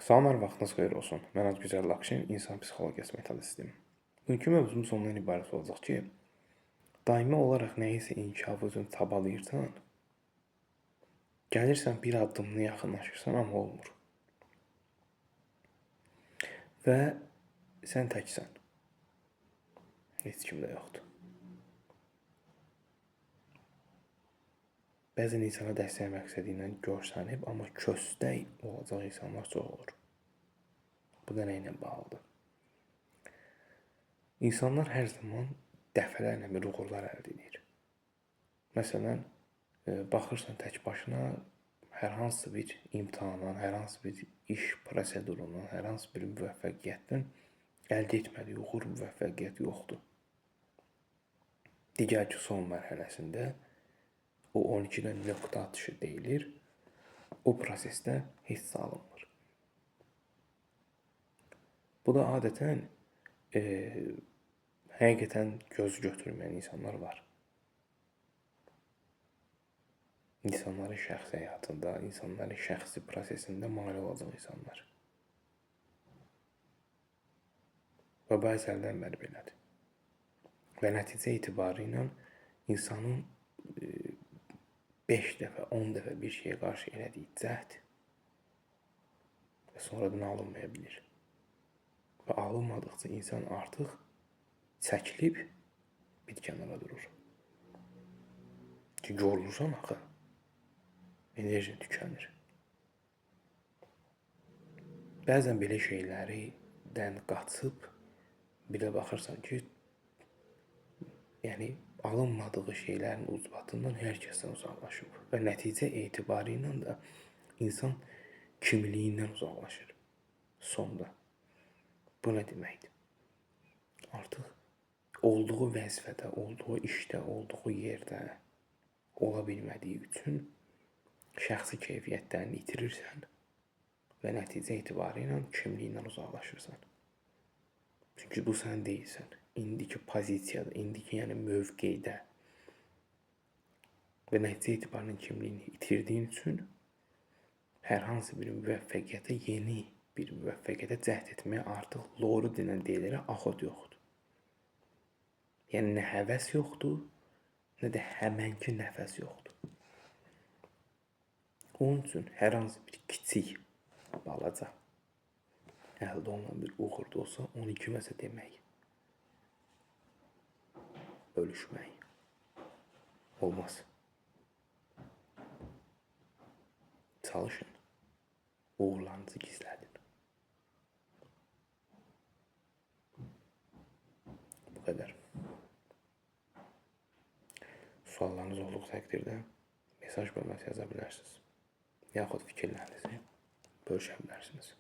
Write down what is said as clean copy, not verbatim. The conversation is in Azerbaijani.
Salamlar, vaxtınız xeyir olsun. Mən Adgüzəl Lakşin, insan psixologiyası metodistiyim. Bugünkü mövzumuz ondan ibarət olacaq ki, daimi olaraq nəyisə inkişaf üçün çabalayırsan, gəlirsən bir addımını yaxınlaşırsan, amma olmur. Və sən təksən. Heç kim də yoxdur. Bəzən insana dəstək məqsədi ilə görsənib, amma köstək olacaq insanlar çox olur. Bu da nə ilə bağlıdır? İnsanlar hər zaman dəfələrlə bir uğurlar əldə edir. Məsələn, baxırsan tək başına hər hansı bir imtahandan, hər hansı bir iş prosedurundan, hər hansı bir müvəffəqiyyətdən əldə etmədiyi uğur, müvəffəqiyyət yoxdur. Digər ki, son mərhələsində o 12-dən nöqtə atışı deyilir, o prosesdə heç alınmır. Bu da adətən həqiqətən göz götürməyən insanlar var. İnsanların şəxsi həyatında, insanların şəxsi prosesində mane olacaq insanlar. Və bəzəldən bəri belədir. Və nəticə etibarı ilə insanın 5 dəfə, 10 dəfə bir şeyə qarşı elədiyi cəhd və sonradan alınmaya bilir. Və alınmadıqca insan artıq çəkilib bir kənara durur. Ki, yorulursan axı, enerjin tükənir. Bəzən belə şeylərdən qaçıb, bir də baxırsan ki, yəni alınmadığı şeylərin ucbatından hər kəsdən uzaqlaşıb və nəticə etibarı ilə də insan kimliyindən uzaqlaşır sonda. Bu nə deməkdir? Artıq olduğu vəzifədə, olduğu işdə, olduğu yerdə ola bilmədiyi üçün şəxsi keyfiyyətlərini itirirsən və nəticə etibarı ilə kimliyindən uzaqlaşırsan. Çünki bu sən deyilsən. İndiki pozisiyada, indiki yəni mövqeydə və nəticə etibarının kimliyini itirdiyin üçün hər hansı bir müvəffəqiyyətə, yeni bir müvəffəqiyyətə cəhd etməyə artıq doğru denən deyilərə axot yoxdur. Yəni nə həvəs yoxdur, nə də həmənki nəfəs yoxdur. Onun üçün hər hansı bir kiçik, balaca əldə olunan bir uğur da olsa, onu kiməsə demək, bölüşmək olmaz. Çalışın, uğurlarınızı gizlədin. Bu qədər. Suallarınız olduğu təqdirdə mesaj bölməsi yaza bilərsiniz. Yaxud fikirlərinizi bölüşə bilərsiniz.